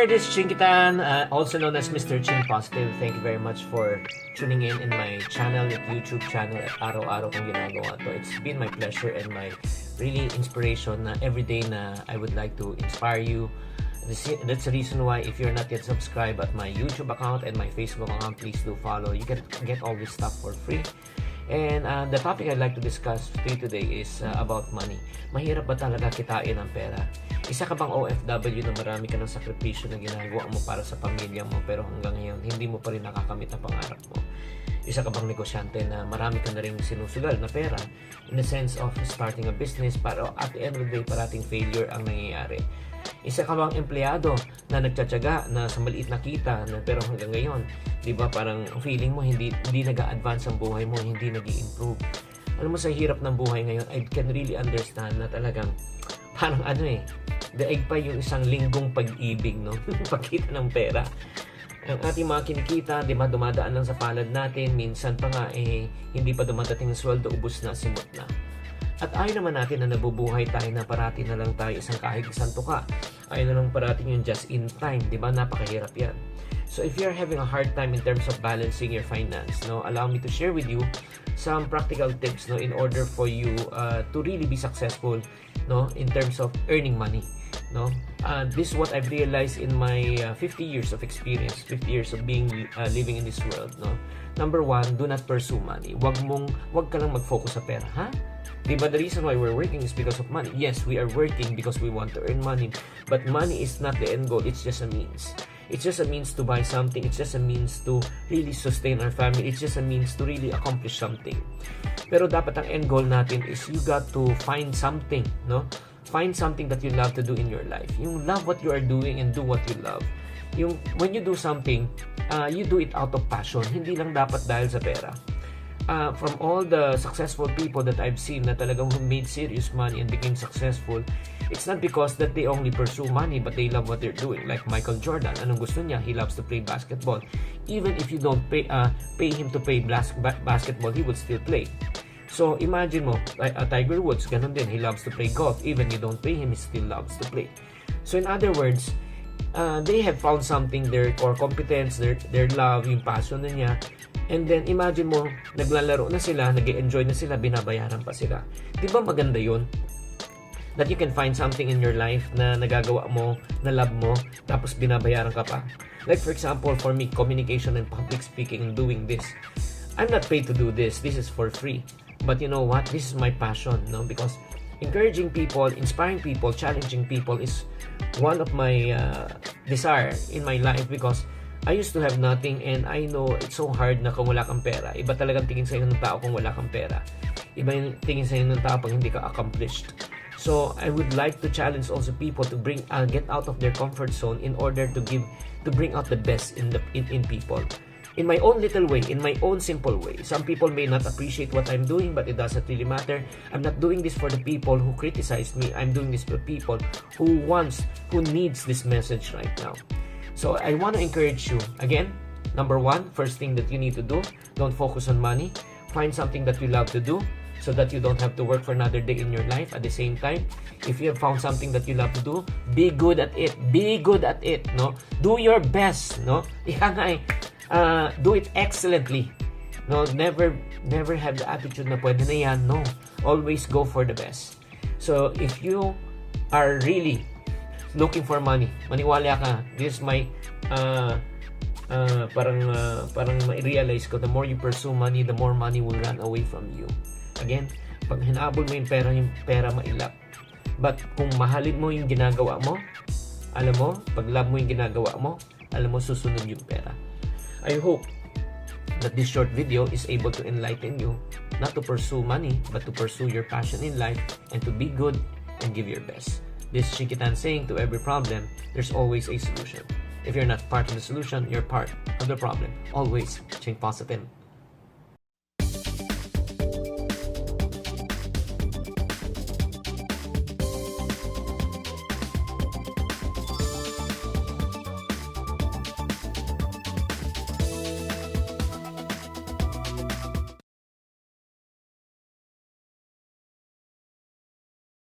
there, this is Chinkitan, also known as Mr. Ching Positive. Thank you very much for tuning in my channel, at YouTube channel, at araw-araw kong ginagawa to. It's been my pleasure and my really inspiration na everyday na I would like to inspire you. That's the reason why if you're not yet subscribed at my YouTube account and my Facebook account, please do follow. You can get all this stuff for free. And the topic I'd like to discuss with you today is about money. Mahirap ba talaga kitain ang pera? Isa ka bang OFW na marami ka ng sakripisyo na ginagawa mo para sa pamilya mo pero hanggang ngayon hindi mo pa rin nakakamit ang pangarap mo? Isa ka bang negosyante na marami ka na rin sinusugal na pera in the sense of starting a business pero at the end of the day parating failure ang nangyayari? Isa ka bang empleyado na nagtsatsaga na sa maliit na kita na pero hanggang ngayon, di ba parang feeling mo hindi nag-a-advance ang buhay mo, hindi nag-i-improve. Alam mo sa hirap ng buhay ngayon, I can really understand na talagang parang daig pa yung isang linggong pag-ibig, no? Pagkita ng pera. Ang ating mga kinikita, di ba, dumadaan lang sa palad natin, minsan pa nga hindi pa dumadating ang sweldo, ubos na, simot na. At ayaw naman natin na nabubuhay tayo na parati na lang tayo isang kahig isang tuka. Ayaw na lang parating yung just in time, di ba? Napakahirap yan. So if you're having a hard time in terms of balancing your finance, no, allow me to share with you some practical tips, no, in order for you to really be successful, no, in terms of earning money, no. This is what I've realized in my 50 years of experience, 50 years of being living in this world, no. Number one, do not pursue money. Wag ka lang mag-focus sa pera, ha? Diba the reason why we're working is because of money? Yes, we are working because we want to earn money, but money is not the end goal. It's just a means. It's just a means to buy something. It's just a means to really sustain our family. It's just a means to really accomplish something. Pero dapat ang end goal natin is you got to find something, no? Find something that you love to do in your life. You love what you are doing and do what you love. When you do something, you do it out of passion. Hindi lang dapat dahil sa pera. From all the successful people that I've seen na talagang who made serious money and became successful, it's not because that they only pursue money but they love what they're doing. Like Michael Jordan, anong gusto niya? He loves to play basketball. Even if you don't pay him to play basketball, he would still play. So imagine mo, Tiger Woods, ganun din. He loves to play golf. Even you don't pay him, he still loves to play. So in other words, they have found something, their core competence, their love, yung passion na niya. And then, imagine mo, naglalaro na sila, nag-enjoy na sila, binabayaran pa sila. Di ba maganda yun? That you can find something in your life na nagagawa mo, na love mo, tapos binabayaran ka pa. Like for example, for me, communication and public speaking, doing this. I'm not paid to do this. This is for free. But you know what? This is my passion, no? Because encouraging people, inspiring people, challenging people is one of my desire in my life because I used to have nothing and I know it's so hard na kung wala kang pera. Iba talagang tingin sa'yo ng tao kung wala kang pera. Iba yung tingin sa'yo ng tao pag hindi ka accomplished. So, I would like to challenge also people to get out of their comfort zone in order to bring out the best in people. In my own little way, in my own simple way. Some people may not appreciate what I'm doing, but it doesn't really matter. I'm not doing this for the people who criticize me. I'm doing this for people who needs this message right now. So I want to encourage you, again, number one, first thing that you need to do, don't focus on money. Find something that you love to do so that you don't have to work for another day in your life. At the same time, if you have found something that you love to do, be good at it. Be good at it, no? Do your best, no? Do it excellently. No, never have the attitude na pwede na yan. No, always go for the best. So if you are really looking for money, maniwala ka, this is my parang ma-realize ko, the more you pursue money, the more money will run away from you. Again, pag hinabol mo yung pera mailap. But kung mahalin mo yung ginagawa mo, alam mo, pag love mo yung ginagawa mo, alam mo, susunod yung pera. I hope that this short video is able to enlighten you not to pursue money, but to pursue your passion in life and to be good and give your best. This is Chinkitan saying, to every problem, there's always a solution. If you're not part of the solution, you're part of the problem. Always think positive.